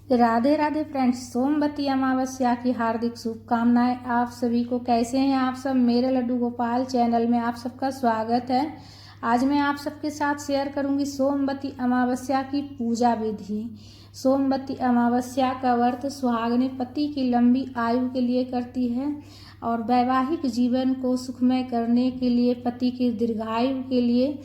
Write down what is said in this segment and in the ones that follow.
Radhe Radhe friends, Somvati Amavasya की हार्दिक शुभकामनाएं। आप सभी को कैसे हैं आप सब। मेरे लड्डू गोपाल चैनल में आप सबका स्वागत है। आज मैं आप सबके साथ शेयर करूंगी सोमवती अमावस्या की पूजा विधि। सोमवती अमावस्या का व्रत सुहागिन पति की लंबी आयु के लिए करती है और वैवाहिक जीवन को सुखमय करने के लिए, पति की दीर्घायु के लिए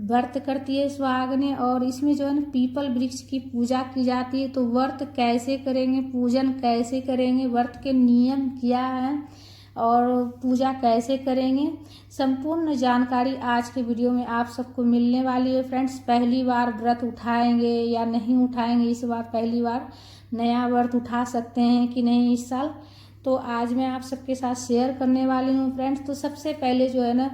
व्रत करती है सुहागिनें। और इसमें जो है ना पीपल वृक्ष की पूजा की जाती है। तो व्रत कैसे करेंगे, पूजन कैसे करेंगे, व्रत के नियम क्या है और पूजा कैसे करेंगे, संपूर्ण जानकारी आज के वीडियो में आप सबको मिलने वाली है। फ्रेंड्स, पहली बार व्रत उठाएंगे या नहीं उठाएंगे, इस बार पहली बार नया व्रत उठा सकते हैं कि नहीं इस साल, तो आज मैं आप सबके साथ शेयर करने वाली हूँ। फ्रेंड्स, तो सबसे पहले जो है ना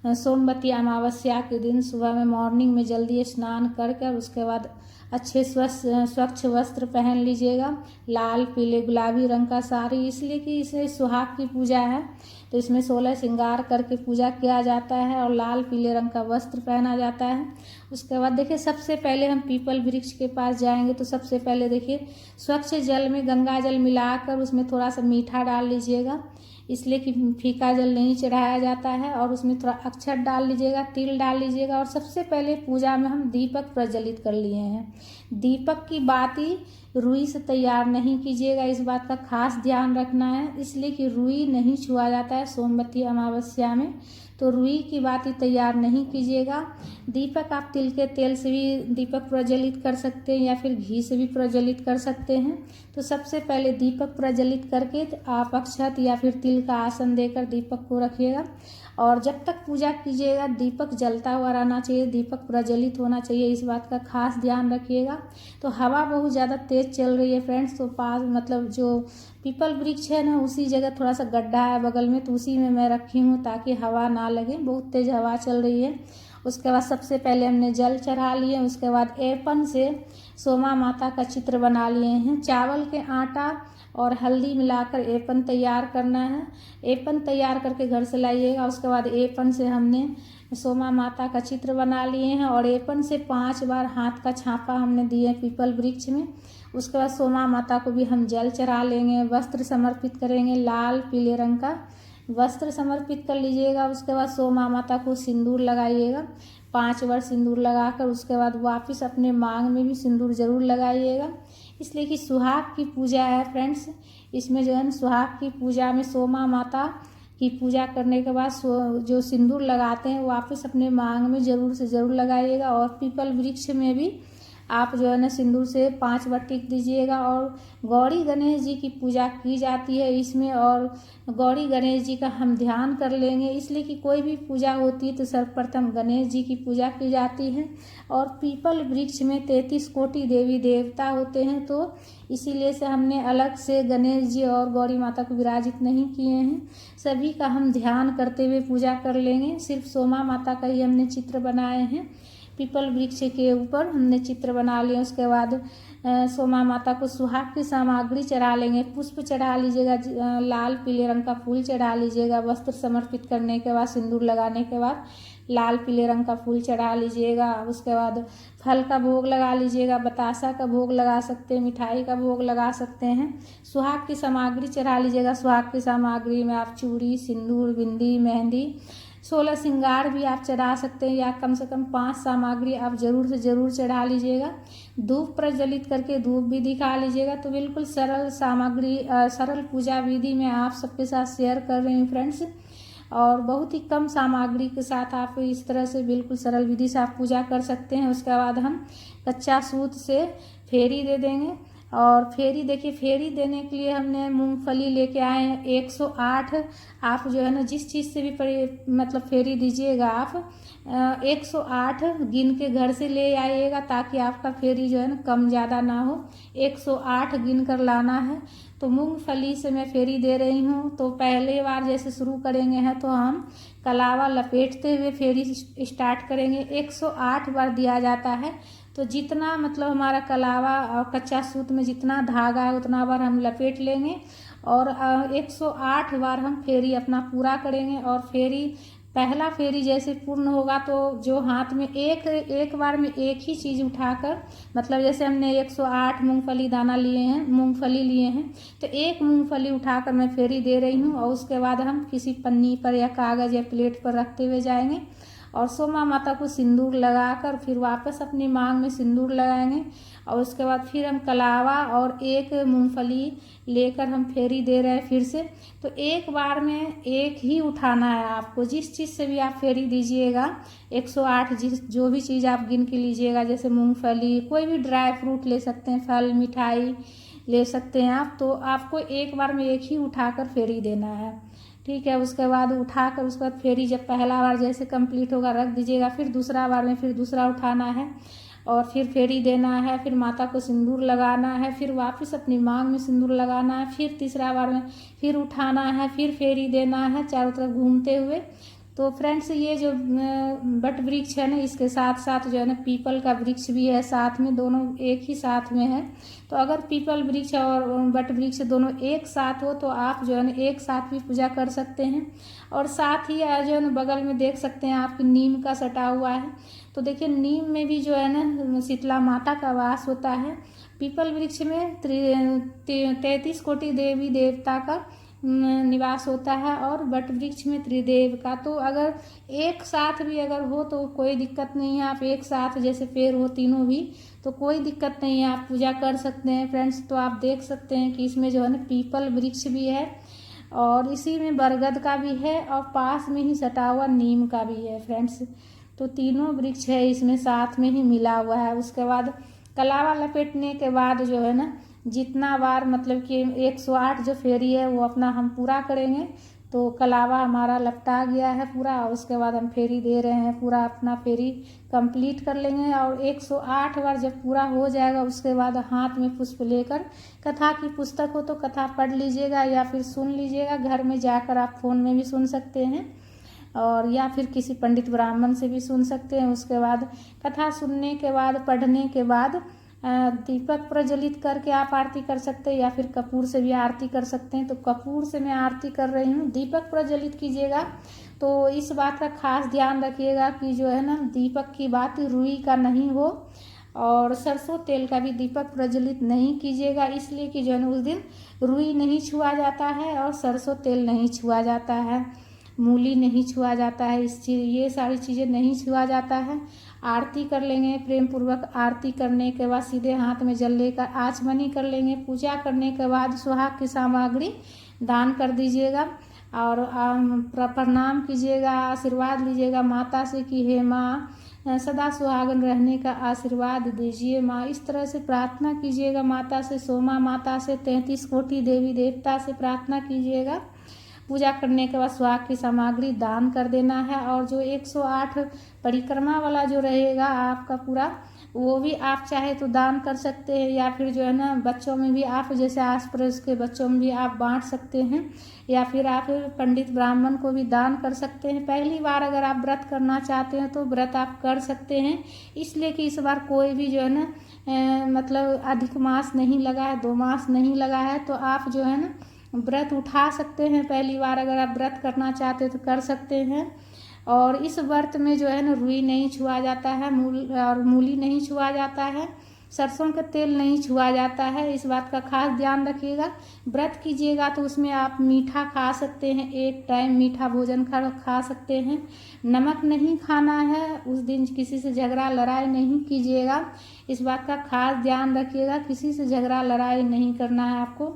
सोमवती अमावस्या के दिन सुबह में मॉर्निंग में जल्दी स्नान करके उसके बाद अच्छे स्वच्छ वस्त्र पहन लीजिएगा। लाल पीले गुलाबी रंग का साड़ी, इसलिए कि इसे सुहाग की पूजा है तो इसमें 16 श्रृंगार करके पूजा किया जाता है और लाल पीले रंग का वस्त्र पहना जाता है। उसके बाद देखिए, सबसे पहले हम पीपल वृक्ष के पास जाएंगे तो सबसे पहले देखिए स्वच्छ जल में गंगा जल मिलाकर उसमें थोड़ा सा मीठा डाल लीजिएगा, इसलिए कि फीका जल नहीं चढ़ाया जाता है। और उसमें थोड़ा अक्षत डाल लीजिएगा, तिल डाल लीजिएगा। और सबसे पहले पूजा में हम दीपक प्रज्वलित कर लिए हैं। दीपक की बाती रुई से तैयार नहीं कीजिएगा, इस बात का खास ध्यान रखना है, इसलिए कि रुई नहीं छुआ जाता है सोमवती अमावस्या में, तो रुई की बाती तैयार नहीं कीजिएगा। दीपक आप तिल के तेल से भी दीपक प्रज्वलित कर सकते हैं या फिर घी से भी प्रज्वलित कर सकते हैं। तो सबसे पहले दीपक प्रज्वलित करके आप अक्षत या फिर तिल का आसन देकर दीपक को रखिएगा और जब तक पूजा कीजिएगा दीपक जलता हुआ रहना चाहिए, दीपक प्रज्वलित होना चाहिए, इस बात का खास ध्यान रखिएगा। तो हवा बहुत ज़्यादा तेज़ चल रही है फ्रेंड्स, तो पास मतलब जो पीपल वृक्ष है ना उसी जगह थोड़ा सा गड्ढा है बगल में, तो उसी में मैं रखी हूँ ताकि हवा ना लगे, बहुत तेज़ हवा चल रही है। उसके बाद सबसे पहले हमने जल चढ़ा लिए, उसके बाद एपन से सोमा माता का चित्र बना लिए हैं। चावल के आटा और हल्दी मिलाकर एपन तैयार करना है। एपन तैयार करके घर से लाइएगा। उसके बाद एपन से हमने सोमा माता का चित्र बना लिए हैं और एपन से 5 बार हाथ का छापा हमने दिए पीपल वृक्ष में। उसके बाद सोमा माता को भी हम जल चढ़ा लेंगे, वस्त्र समर्पित करेंगे, लाल पीले रंग का वस्त्र समर्पित कर लीजिएगा। उसके बाद सोमा माता को सिंदूर लगाइएगा, 5 बार सिंदूर लगाकर उसके बाद वापस अपने मांग में भी सिंदूर जरूर लगाइएगा, इसलिए कि सुहाग की पूजा है फ्रेंड्स। इसमें जो है ना सुहाग की पूजा में सोमा माता की पूजा करने के बाद जो सिंदूर लगाते हैं वापस अपने मांग में जरूर से ज़रूर लगाइएगा। और पीपल वृक्ष में भी आप जो है ना सिंदूर से 5 बार टिक दीजिएगा। और गौरी गणेश जी की पूजा की जाती है इसमें, और गौरी गणेश जी का हम ध्यान कर लेंगे, इसलिए कि कोई भी पूजा होती है तो सर्वप्रथम गणेश जी की पूजा की जाती है। और पीपल वृक्ष में 33 कोटि देवी देवता होते हैं, तो इसीलिए से हमने अलग से गणेश जी और गौरी माता को विराजित नहीं किए हैं। सभी का हम ध्यान करते हुए पूजा कर लेंगे। सिर्फ सोमा माता का ही हमने चित्र बनाए हैं, पीपल वृक्ष के ऊपर हमने चित्र बना लिए। उसके बाद सोमा माता को सुहाग की सामग्री चढ़ा लेंगे, पुष्प चढ़ा लीजिएगा, लाल पीले रंग का फूल चढ़ा लीजिएगा। वस्त्र समर्पित करने के बाद सिंदूर लगाने के बाद लाल पीले रंग का फूल चढ़ा लीजिएगा। उसके बाद फल का भोग लगा लीजिएगा, बतासा का भोग लगा सकते हैं, मिठाई का भोग लगा सकते हैं। सुहाग की सामग्री चढ़ा लीजिएगा। सुहाग की सामग्री में आप चूड़ी, सिंदूर, बिंदी, मेहंदी, 16 श्रृंगार भी आप चढ़ा सकते हैं या कम से कम 5 सामग्री आप ज़रूर से ज़रूर चढ़ा लीजिएगा। धूप प्रज्वलित करके धूप भी दिखा लीजिएगा। तो बिल्कुल सरल सामग्री, सरल पूजा विधि मैं आप सबके साथ शेयर कर रही हूँ फ्रेंड्स, और बहुत ही कम सामग्री के साथ आप इस तरह से बिल्कुल सरल विधि से आप पूजा कर सकते हैं। उसके बाद हम कच्चा सूत से फेरी दे देंगे। और फेरी देखिए, फेरी देने के लिए हमने मूंगफली लेके आए हैं 108। आप जो है ना जिस चीज़ से भी मतलब फेरी दीजिएगा आप 108 गिन के घर से ले आइएगा, ताकि आपका फेरी जो है ना कम ज़्यादा ना हो, 108 गिन कर लाना है। तो मूंगफली से मैं फेरी दे रही हूँ। तो पहले बार जैसे शुरू करेंगे हैं तो हम कलावा लपेटते हुए फेरी स्टार्ट करेंगे। 108 बार दिया जाता है, तो जितना मतलब हमारा कलावा और कच्चा सूत में जितना धागा है उतना बार हम लपेट लेंगे और 108 बार हम फेरी अपना पूरा करेंगे। और फेरी पहला फेरी जैसे पूर्ण होगा तो जो हाथ में एक बार में एक ही चीज़ उठाकर, मतलब जैसे हमने 108 मूंगफली दाना लिए हैं, मूंगफली लिए हैं, तो एक मूंगफली उठाकर मैं फेरी दे रही हूँ। और उसके बाद हम किसी पन्नी पर या कागज़ या प्लेट पर रखते हुए जाएंगे और सोमा माता को सिंदूर लगाकर फिर वापस अपनी मांग में सिंदूर लगाएंगे। और उसके बाद फिर हम कलावा और एक मूंगफली लेकर हम फेरी दे रहे हैं फिर से। तो एक बार में एक ही उठाना है आपको, जिस चीज़ से भी आप फेरी दीजिएगा 108 जो भी चीज़ आप गिन के लीजिएगा, जैसे मूंगफली, कोई भी ड्राई फ्रूट ले सकते हैं, फल मिठाई ले सकते हैं आप, तो आपको एक बार में एक ही उठाकर फेरी देना है। ठीक है, उसके बाद उठाकर उसके बाद फेरी जब पहला बार जैसे कंप्लीट होगा रख दीजिएगा, फिर दूसरा बार में फिर दूसरा उठाना है और फिर फेरी देना है, फिर माता को सिंदूर लगाना है, फिर वापस अपनी मांग में सिंदूर लगाना है, फिर तीसरा बार में फिर उठाना है, फिर फेरी देना है चारों तरफ घूमते हुए। तो फ्रेंड्स ये जो बट वृक्ष है ना, इसके साथ साथ जो है ना पीपल का वृक्ष भी है साथ में, दोनों एक ही साथ में है। तो अगर पीपल वृक्ष और बट वृक्ष दोनों एक साथ हो तो आप जो है ना एक साथ भी पूजा कर सकते हैं। और साथ ही जो है ना बगल में देख सकते हैं आपकी नीम का सटा हुआ है। तो देखिए नीम में भी जो है ना शीतला माता का वास होता है। पीपल वृक्ष में 33 कोटि देवी देवता का निवास होता है और बट वृक्ष में त्रिदेव का। तो अगर एक साथ भी अगर हो तो कोई दिक्कत नहीं है, आप एक साथ जैसे पेड़ हो तीनों भी तो कोई दिक्कत नहीं है, आप पूजा कर सकते हैं फ्रेंड्स। तो आप देख सकते हैं कि इसमें जो है ना पीपल वृक्ष भी है और इसी में बरगद का भी है और पास में ही सटा हुआ नीम का भी है फ्रेंड्स। तो तीनों वृक्ष है इसमें साथ में ही मिला हुआ है। उसके बाद कलावा लपेटने के बाद जो है ना जितना बार मतलब कि 108 जो फेरी है वो अपना हम पूरा करेंगे। तो कलावा हमारा लपटा गया है पूरा और उसके बाद हम फेरी दे रहे हैं, पूरा अपना फेरी कंप्लीट कर लेंगे। और 108 बार जब पूरा हो जाएगा उसके बाद हाथ में पुष्प लेकर कथा की पुस्तक हो तो कथा पढ़ लीजिएगा या फिर सुन लीजिएगा, घर में जाकर आप फ़ोन में भी सुन सकते हैं और या फिर किसी पंडित ब्राह्मण से भी सुन सकते हैं। उसके बाद कथा सुनने के बाद पढ़ने के बाद दीपक प्रज्वलित करके आप आरती कर सकते हैं या फिर कपूर से भी आरती कर सकते हैं। तो कपूर से मैं आरती कर रही हूँ, दीपक प्रज्वलित कीजिएगा तो इस बात का खास ध्यान रखिएगा कि जो है ना दीपक की बात रुई का नहीं हो और सरसों तेल का भी दीपक प्रज्वलित नहीं कीजिएगा, इसलिए कि जो है ना उस दिन रुई नहीं छुआ जाता है और सरसों तेल नहीं छुआ जाता है, मूली नहीं छुआ जाता है, ये सारी चीज़ें नहीं छुआ जाता है। आरती कर लेंगे, प्रेम पूर्वक आरती करने के बाद सीधे हाथ में जल लेकर आचमनी कर लेंगे। पूजा करने के बाद सुहाग की सामग्री दान कर दीजिएगा और प्रणाम कीजिएगा, आशीर्वाद लीजिएगा माता से कि हे माँ सदा सुहागन रहने का आशीर्वाद दीजिए माँ। इस तरह से प्रार्थना कीजिएगा माता से, सोमा माता से, 33 कोटि देवी देवता से प्रार्थना कीजिएगा। पूजा करने के बाद सुहाग की सामग्री दान कर देना है। और जो 108 परिक्रमा वाला जो रहेगा आपका पूरा, वो भी आप चाहे तो दान कर सकते हैं या फिर जो है ना बच्चों में भी आप जैसे आस पड़ोस के बच्चों में भी आप बांट सकते हैं या फिर आप पंडित ब्राह्मण को भी दान कर सकते हैं। पहली बार अगर आप व्रत करना चाहते हैं तो व्रत आप कर सकते हैं, इसलिए कि इस बार कोई भी जो है ना मतलब अधिक मास नहीं लगा है, 2 मास नहीं लगा है, तो आप जो है ना व्रत उठा सकते हैं। पहली बार अगर आप व्रत करना चाहते हैं तो कर सकते हैं। और इस व्रत में जो है ना रुई नहीं छुआ जाता है, मूली नहीं छुआ जाता है, सरसों का तेल नहीं छुआ जाता है, इस बात का खास ध्यान रखिएगा। व्रत कीजिएगा तो उसमें आप मीठा खा सकते हैं, एक टाइम मीठा भोजन खा सकते हैं। नमक नहीं खाना है, उस दिन किसी से झगड़ा लड़ाई नहीं कीजिएगा, इस बात का खास ध्यान रखिएगा। किसी से झगड़ा लड़ाई नहीं करना है आपको।